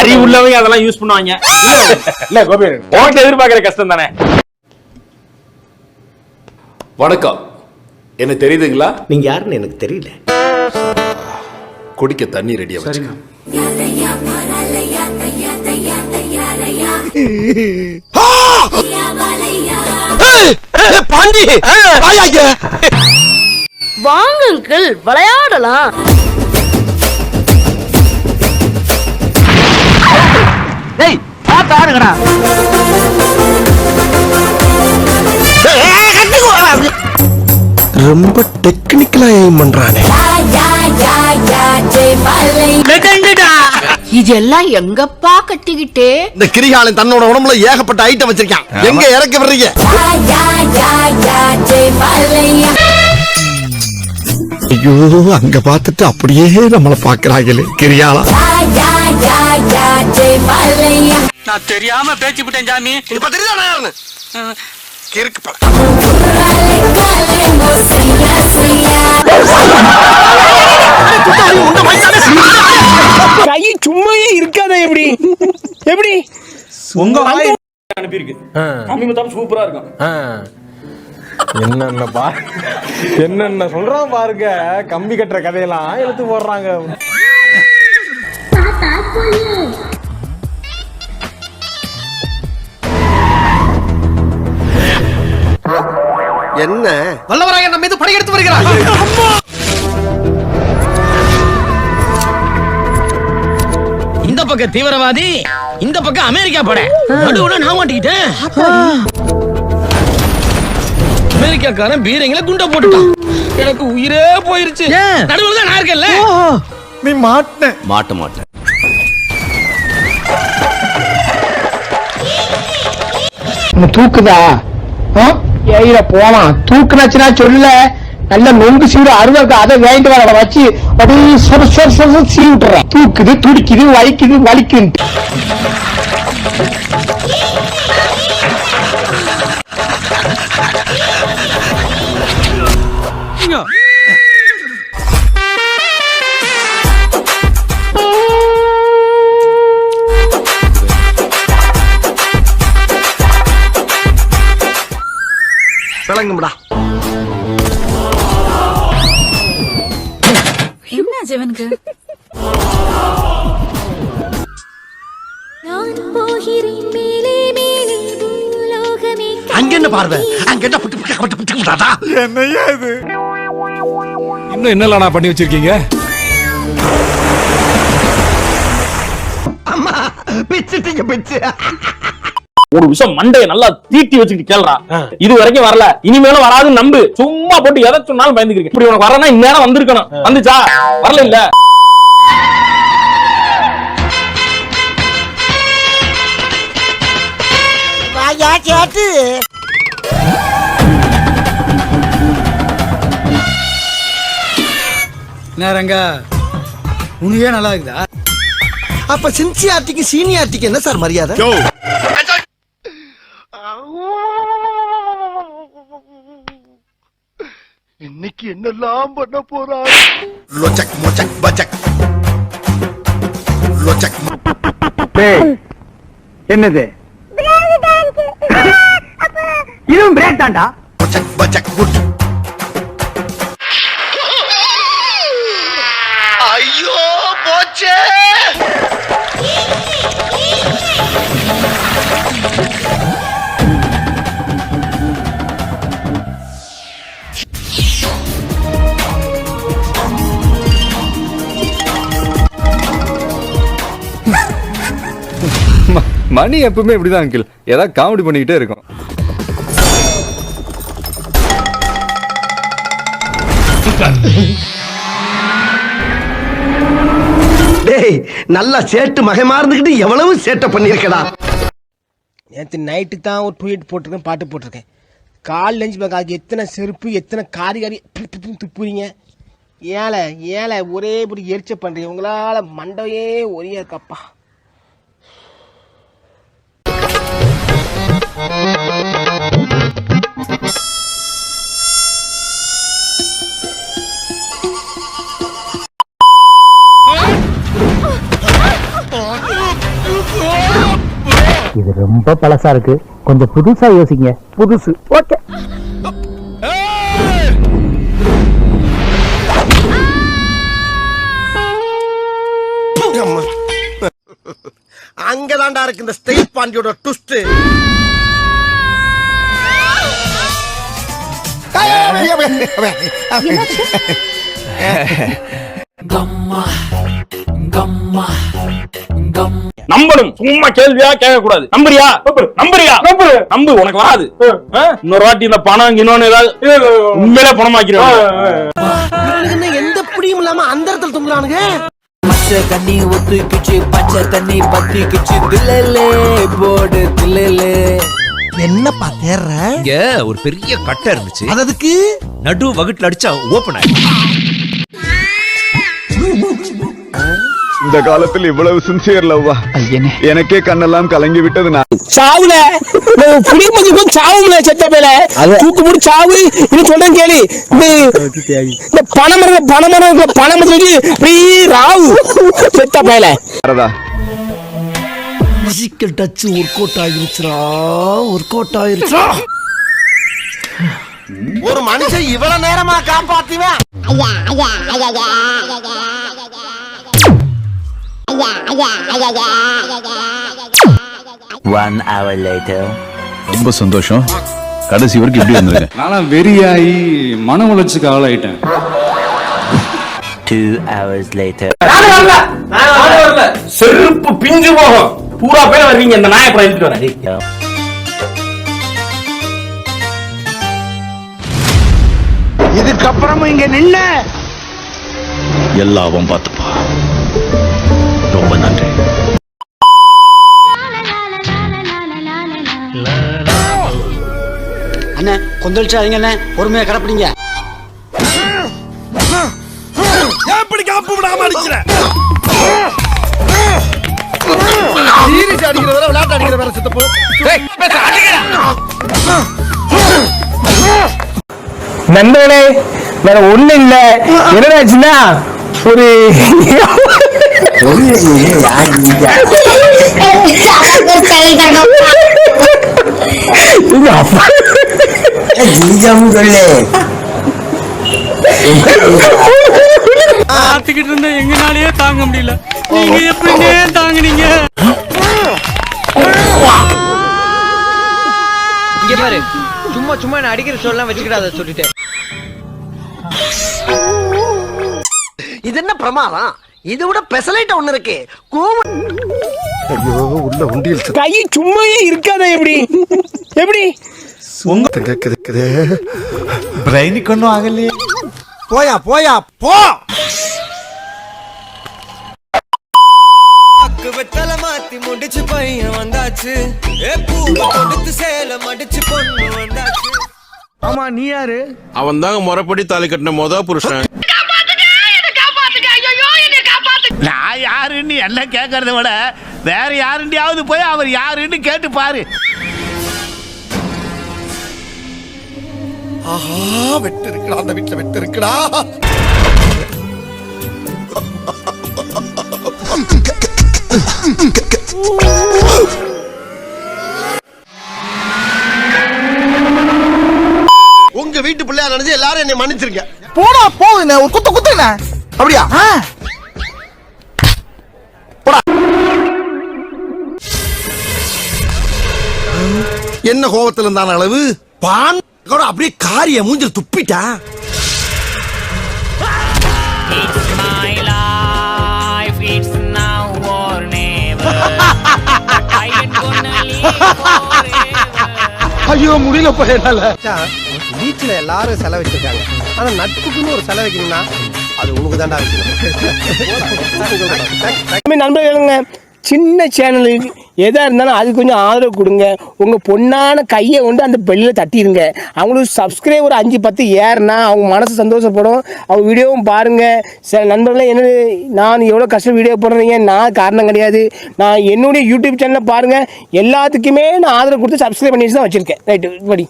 அறிவுள்ளவங்க அதெல்லாம் யூஸ் பண்ணுவாங்க. இல்ல கோபி உனக்கு எதிர்பார்க்கிற கஷ்டம் தானே. வணக்கம், என்ன தெரியுதுங்களா? நீங்க யாருன்னு எனக்கு தெரியல. குடிக்க தண்ணி ரெடியா வச்சுக்க. வாங்குங்கள் விளையாடலாம். ரொம்ப டெக்னிக்கலா எய்ம் பண்றானே. இதெல்லாம் எங்கப்பா கட்டிக்கிட்டே? இந்த கிரிகாலன் தன்னோட உடம்புல ஏகப்பட்ட ஐட்டம் வச்சிருக்கான். எங்க இறக்கி விடுறீங்க? ஐயோ, அங்க பார்த்துட்டு அப்படியே நம்மள பாக்குறாங்களே கிரியாளா. நான் தெரியாம பேச்சு விட்டேன் சாமி. இப்ப தெரியுதா கிறுக்கு பழம். கை சும்மாவே இருக்காத. எப்படி எப்படி உங்க அனுப்பி இருக்கு. கம்மி மொத்தம் சூப்பரா இருக்கும். என்னென்ன சொல்றான் பாருங்க. கம்பி கட்டுற கதையெல்லாம் எடுத்து போடுறாங்க. என்ன வல்லவராய நம்ம மீது படையெடுத்து வருகிறார். இந்த பக்கம் தீவிரவாதி, இந்த பக்கம் அமெரிக்கா படை. நடுவுல நான் மாட்டிக்கிட்டேன். அமெரிக்காக்காரன் பீரங்களை குண்ட போட்டுட்டான். எனக்கு உயிரே போயிருச்சு. நடுவுல தான் நான் இருக்கேன்ல. நீ மாட்ட மாட்டேன். தூக்குதா ஏயில போலாம். தூக்குனாச்சுன்னா சொல்ல நல்ல நொங்கு சீடு அருவாக்கு அதை வேண்டு வர வச்சு அப்படியே சீ விட்டுறேன். தூக்குது, துடிக்குது, வலிக்குது, வலிக்குது. விளங்கும்டா. என்ன ஜீவனுக்கு? அங்க என்ன பார்வை? அங்க என்ன புட்டு புட்டு புட்டு புட்டு புட்டாதா? என்னையா இது? இன்னும் என்னலாம் பண்ணி வச்சிருக்கீங்க? அம்மா பிச்சிட்டீங்க பிச்சு. ஒரு விஷயம் மண்டைய நல்லா தீட்டி வச்சுக்கிட்டு கேள்றா. இது வரைக்கும் வரல, இனிமேலும் வராதுன்னு நம்பு. சும்மா போட்டு எதை சொன்னாலும் பயந்துக்கிறேன். இப்படி உனக்கு வரனா இந்நேரம் வந்திருக்கணும். வந்துச்சா? வரல இல்ல. நேரங்க உனக்கே நல்லா இருக்குதா? அப்ப சின்சியாரிட்டிக்கு சீனியாரிட்டிக்கு என்ன சார் மரியாதை? இன்னைக்கு என்னெல்லாம் பண்ண போறாரு? லொச்சக் மொச்சக் பச்சக் லொச்சக். என்னது? இதுவும் பிரேக் தான்டா. மொச்சக் பச்சக் குட். ஐயோ போச்சே. மணி எப்பவுமே இப்படிதான் அங்கிள், ஏதாவது காமெடி பண்ணிக்கிட்டே இருக்கும். டேய், நல்லா சேட்டு மகமா இருந்துகிட்டு எவ்வளவு சேட்டை பண்ணிருக்கடா. நேற்று நைட்டு தான் ஒரு ட்வீட் போட்டிருக்கேன், பாட்டு போட்டிருக்கேன். கால் லஞ்ச் பேக் அதுக்கு எத்தனை செருப்பு, எத்தனை காரி துப்புறீங்க. ஏழை ஏழை ஒரே இப்படி எரிச்ச பண்றீங்க. உங்களால மண்டையே ஒரே இருக்கப்பா. இது ரொம்ப பழசா இருக்கு, கொஞ்சம் புதுசா யோசிங்க. புதுசு ஓகே. அங்கதான்டா இருக்கு இந்த ஸ்டேட் பாண்டியோட ட்விஸ்ட். நம்பணும், சும்மா கேள்வியா கேட்க கூடாது. நம்புறியா? நம்பு, உனக்கு வராது. இன்னொரு வாட்டி இந்த பணம் இன்னொன்னு ஏதாவது உண்மையிலே பணமாக்கிறேன். எந்த புடியும் இல்லாம அந்த இடத்துல தொங்குறானுங்க. பச்சை தண்ணி ஒத்துக்கிச்சு, பச்சை தண்ணி பத்திக்கிச்சு, தில்லே போடு தில்லே. என்னப்பா தேர்ற? இங்க ஒரு பெரிய கட்டை இருந்துச்சு, அதுக்கு நடு வகுட்டுல அடிச்சா ஓபன் ஆயிடும். இந்த காலத்துல இவ்வளவு சின்சியர் லவ்வா எனக்கே கண்ணெல்லாம் கலங்கி விட்டது. நான் சாவுல புடிமதிக்கும் சாவுல செத்த பேல தூக்கு முடி சாவு. இது சொல்றேன் கேளு. இந்த பணமரம் ராவு செத்த பேல பிசிக்கல் டச் ஒர்க் அவுட் ஆயிருச்சுடா. ஒரு மனுஷன் இவ்வளவு நேரமா காப்பாத்துவேன். 1 hour later. ரொம்ப சந்தோஷம். கடைசி வரைக்கும் இப்படி வந்திருக்கேன். நானும் வெறியாயி மன உளைச்சலுக்கு ஆளாயிட்டேன். 2 hours later. செருப்பு பிஞ்சு போகும். பூரா பேர் வருவீங்க. இந்த நாயை அப்புறம் எடுத்துட்டு வரேன். இதுக்கப்புறமும் இங்க நின்ன எல்லாவும் பார்த்துப்பா. ரொம்ப நன்றி. அண்ணே கொந்தளிச்சாதீங்க அண்ணே, பொறுமையா கடப்பிடிங்க. எப்படி காப்பு விடாம அடிக்கிற? சீரியஸ் அடிக்கிற வேற விளையாட்டு அடிக்கிற வேற சித்தப்போ. நண்பர்களே, வேற ஒண்ணு இல்ல. என்னடாச்சுன்னா ஒரு பார்த்துக்கிட்டு இருந்தா எங்கனாலேயே தாங்க முடியல. நீங்க எப்படிங்க தாங்குனீங்க? இங்க பாரு, சும்மா என்ன அடிக்கிற சொல்லலாம் வச்சுக்கிட்டு சொல்லிட்டேன். இது என்ன பிரமாதம்? இதை விட பெசலைட்ட ஒண்ணு இருக்கு. உள்ள உண்டியல் கை சும்மாயே இருக்காத. எப்படி பிரெயினுக்கு ஒன்றும் ஆகலையே. போயா போ. வெத்தல மாத்தி முடிச்சு பையன் வந்தாச்சு. பூ கொடுத்து சேலம் அடிச்சு பொண்ணு வந்தாச்சு. ஆமா, நீ யாரு? அவன் தாங்க முறைப்படி தாலி கட்டின புருஷன். நான் யாருன்னு என்ன கேட்கறத விட வேற யாருண்டியாவது போய் அவர் யாருன்னு கேட்டு பாரு. ஆஹா, வெட்டு இருக்குடா, அந்த வீட்டுல வெட்டு இருக்குடா. உங்க வீட்டு பிள்ளையா நினைச்சு எல்லாரும் என்னை மன்னிச்சிருங்க. போடா போகுது, ஒரு குத்துங்க. அப்படியா? என்ன கோபத்துல இருந்தான அளவு பான் அப்படியே காரிய மூஞ்சில் துப்பிட்டா. ஐயோ, முடியல போயனால. பீச்ல எல்லாரும் செலவு வச்சிருக்காங்க, ஆனா நட்புக்குன்னு ஒரு செலவு வைக்கணும்னா அது உனக்கு தாண்டா வைக்கணும். நண்பர்களுங்க, சின்ன சேனலுக்கு எதாக இருந்தாலும் அது கொஞ்சம் ஆதரவு கொடுங்க. உங்கள் பொண்ணான கையை கொண்டு அந்த பெல்லில் தட்டிடுங்க. அவங்களுக்கு சப்ஸ்கிரைபர் 5-10 ஏறுனா அவங்க மனசு சந்தோஷப்படும். அவங்க வீடியோவும் பாருங்கள். சில நண்பர்களே, என்ன நான் எவ்வளோ கஷ்டம் வீடியோ போடுறீங்க, நான் காரணம் கிடையாது. நான் என்னுடைய யூடியூப் சேனலில் பாருங்கள். எல்லாத்துக்குமே நான் ஆதரவு கொடுத்து சப்ஸ்கிரைப் பண்ணி தான் வச்சுருக்கேன். ரைட்டு, படி.